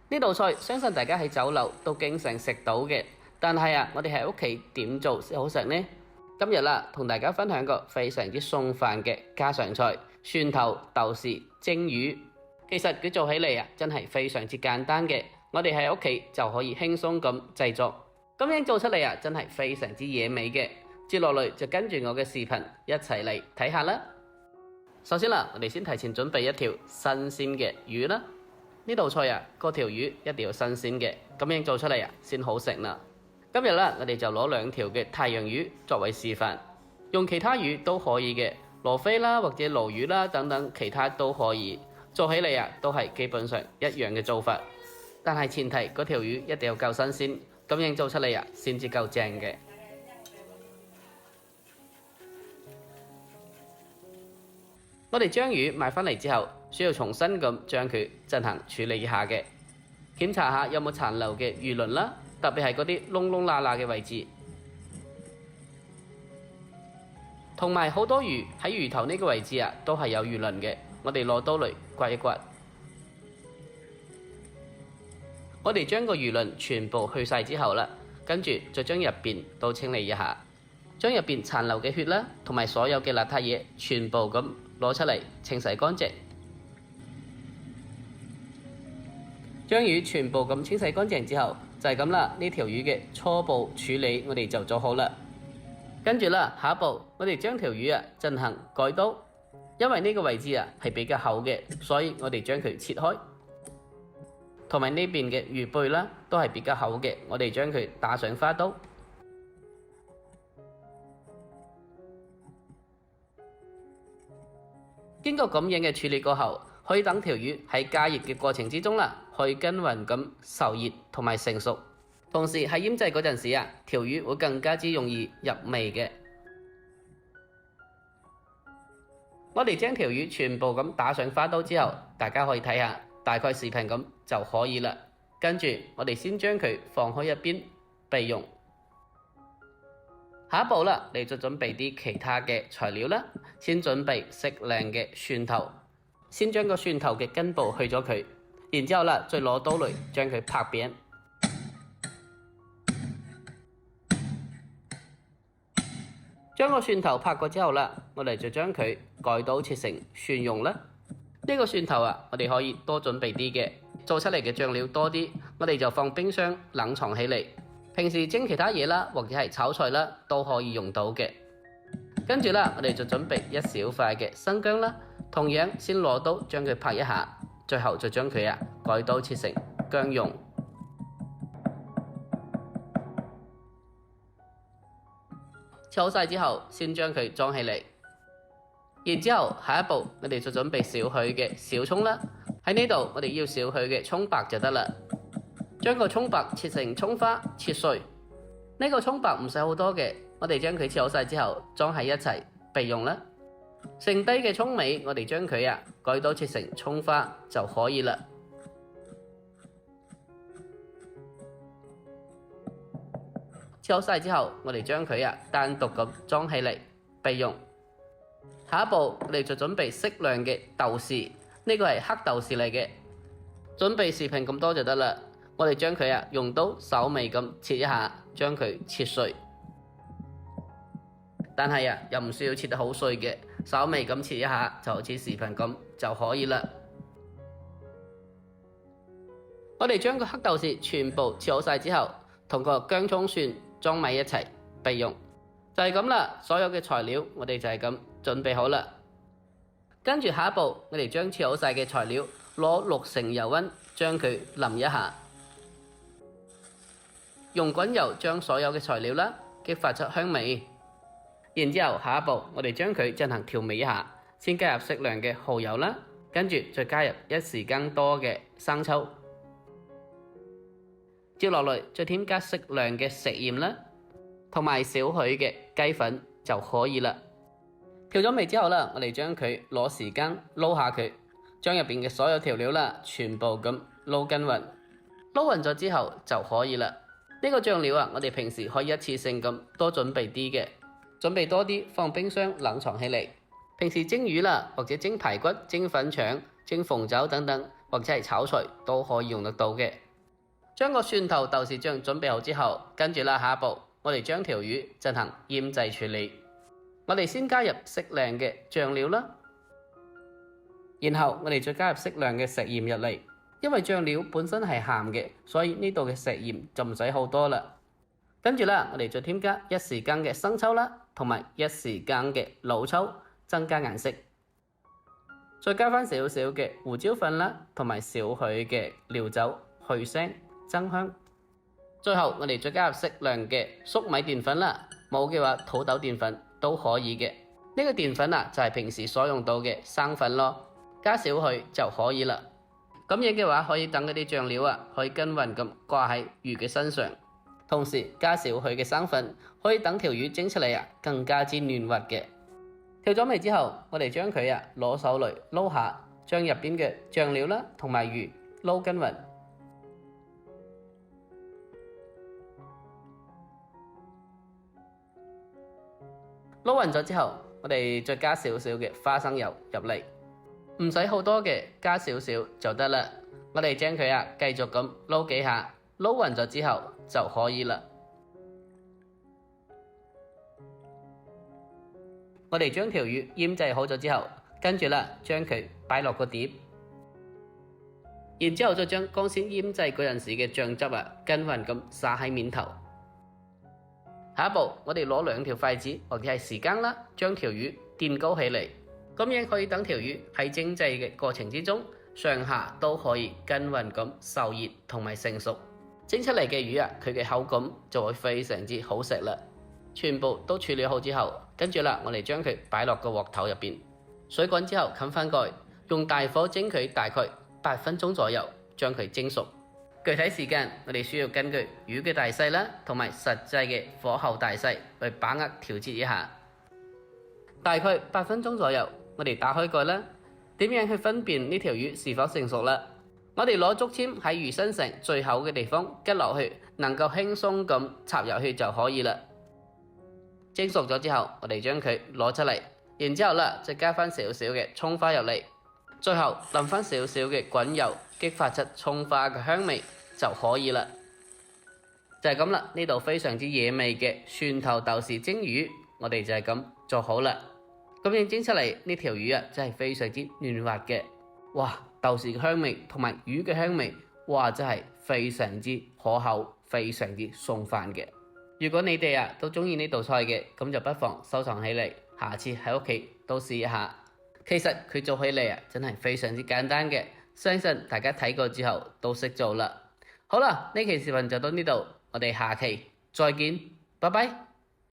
呢道菜相信大家喺酒樓都經常食到嘅，但係我哋喺屋企點做先好食呢？今日同大家分享個非常之送飯嘅家常菜——蒜頭豆豉蒸魚。其實佢做起嚟真係非常之簡單嘅，我哋喺屋企就可以輕鬆咁製作，咁樣做出嚟真係非常之惹味嘅。接落嚟就跟住我嘅視頻一齊嚟睇下啦。首先我哋先提前準備一條新鮮嘅魚啦。呢道菜嗰條魚一定要新鮮嘅，咁樣做出嚟先好食啦。今日我哋就攞2條嘅太陽魚作為示範，用其他魚都可以嘅，羅非啦或者鱸魚啦等等，其他都可以。做起嚟都係基本上一樣嘅做法，但係前提嗰條魚一定要夠新鮮，咁樣做出嚟先至夠正嘅。我哋將魚買返嚟之後，需要重新咁將佢進行處理一下嘅，檢查下有冇殘留嘅魚鱗啦，特別係嗰啲窿窿罅罅嘅位置，同埋好多魚喺魚頭呢個位置都係有魚鱗嘅，我哋攞刀嚟刮一刮。我哋將個魚鱗全部去晒之後啦，跟住再將入邊都清理一下，將入邊殘留嘅血啦，同埋所有嘅邋遢嘢全部咁攞出嚟清洗乾淨。將魚全部咁清洗乾淨之後，就係咁啦。呢條魚嘅初步處理我哋就做好啦。跟住下一步我哋將條魚進行改刀，因為呢個位置係比較厚嘅，所以我哋將佢切開。同埋呢邊嘅魚背啦都係比較厚嘅，我哋將佢打上花刀。經過咁樣嘅處理過後，可以等條魚喺加熱嘅過程之中可以均勻咁受熱同埋成熟。同時喺醃製嗰陣時條魚會更加之容易入味嘅。我哋將條魚全部咁打上花刀之後，大家可以睇下大概視頻咁就可以啦。跟住我哋先將佢放開一邊備用。下一步你就準備啲其他嘅材料啦。先準備適量嘅蒜頭，先將個蒜頭嘅根部去咗佢，然之後再攞刀嚟將佢拍扁。將個蒜頭拍過之後我哋就將佢改刀切成蒜蓉啦。呢個蒜頭我哋可以多準備啲嘅，做出嚟嘅醬料多啲，我哋就放冰箱冷藏起嚟。平時蒸其他嘢啦，或者係炒菜啦，都可以用到嘅。跟住我哋就準備一小塊嘅生薑啦，同樣先攞刀將佢拍一下，最後就將佢改刀切成薑蓉。切好晒之後，先將佢裝起嚟。然之後下一步我哋就準備少許嘅小蔥啦。喺呢度我哋要少許嘅蔥白就得啦。將個蔥白切成蔥花，切碎。呢個蔥白唔使好多嘅，我哋將佢切好晒之後裝喺一齊備用啦。剩低嘅蔥尾我哋將佢改刀切成蔥花就可以啦。切好晒之後，我哋將佢單獨咁裝起嚟備用。下一步我哋就準備適量嘅豆豉，呢個係黑豆豉嚟嘅，準備視頻咁多就得啦。我哋將佢用刀稍微咁切一下，將佢切碎，但係又唔需要切得好碎嘅，稍微咁切一下就好似視頻咁就可以啦。我哋將個黑豆豉全部切好晒之後，同個薑蔥蒜裝埋一齊備用，就係咁啦。所有嘅材料我哋就係咁準備好啦。跟住下一步，我哋將切好晒嘅材料攞6成油溫將佢淋一下。用滾油將所有嘅材料激發出香味，然之後下一步我哋將佢進行調味一下，先加入適量嘅蠔油啦，跟住再加入1匙羹多嘅生抽，接落嚟再添加適量嘅食鹽啦，同埋少許嘅雞粉就可以啦。調咗味之後我哋將佢攞匙羹撈下佢，將入邊嘅所有調料全部咁撈均勻，撈勻咗之後就可以啦。呢個醬料我哋平時可以一次性咁多準備啲嘅，準備多啲放冰箱冷藏起嚟。平時蒸魚啦，或者蒸排骨、蒸粉腸、蒸鳳爪等等，或或者係炒菜都可以用得到嘅。將個蒜頭豆豉醬準備好之後，跟住啦，下一步我哋將條魚進行醃製處理。我哋先加入適量嘅醬料啦，然後我哋再加入適量嘅食鹽入嚟。因為醬料本身係鹹嘅，所以呢度嘅食鹽就唔使好多啦。跟住啦，我哋再添加1時羹嘅生抽啦，同埋1時羹嘅老抽，增加顏色。再加返少少嘅胡椒粉啦，同埋少許嘅料酒去腥增香。最後我哋再加入適量嘅粟米澱粉啦，冇嘅話土豆澱粉都可以嘅。呢個澱粉啊就係平時所用到嘅生粉咯，加少許就可以啦。咁樣嘅話可以等嗰啲醬料啊可以均勻咁掛喺魚嘅身上，同時加少許嘅生粉，可以等條魚蒸出嚟啊更加之嫩滑嘅。調咗味之後，我哋將佢攞手嚟撈下，將入邊嘅醬料啦同埋魚撈均勻。撈勻咗之後，我哋再加少少嘅花生油入嚟，唔使好多嘅，加少少就得啦。我哋將佢繼續咁撈幾下，撈勻咗之後就可以啦。我哋將條魚醃製好咗之後，跟住啦將佢擺落個碟，然之後再將剛先醃製嗰陣時嘅醬汁均勻咁灑喺面頭。下一步，我哋攞2條筷子或者係匙羹啦，將條魚墊高起嚟，咁樣可以等條魚喺蒸製嘅過程之中，上下都可以均勻咁受熱同埋成熟。蒸出嚟嘅魚佢嘅口感就會非常之好食啦。全部都處理好之後，跟住啦，我哋將佢擺落個鑊頭入邊，水滾之後冚翻蓋，用大火蒸佢大概8分鐘左右，將佢蒸熟。具體時間我哋需要根據魚嘅大細啦，同埋實際嘅火候大細去把握調節一下。大概8分鐘左右，我哋打開蓋啦。點樣去分辨呢條魚是否成熟啦？我哋攞竹籤喺魚身上最厚嘅地方拮落去，能夠輕鬆咁插入去就可以啦。蒸熟咗之後，我哋將佢攞出嚟，然之後啦，再加翻少少嘅蔥花入嚟，最後淋翻少少嘅滾油，激發出蔥花嘅香味就可以啦。就係咁啦，呢度非常之惹味嘅蒜頭豆豉蒸魚，我哋就係咁做好啦。咁樣蒸出嚟呢條魚真係非常之嫩滑嘅，哇！豆豉嘅香味同埋魚嘅香味，哇！真係非常之可口，非常之送飯嘅。如果你哋都中意呢道菜嘅，咁就不妨收藏起嚟，下次喺屋企都試一下。其實佢做起嚟真係非常之簡單嘅，相信大家睇過之後都識做啦。好啦，呢期視頻就到呢度，我哋下期再見，拜拜。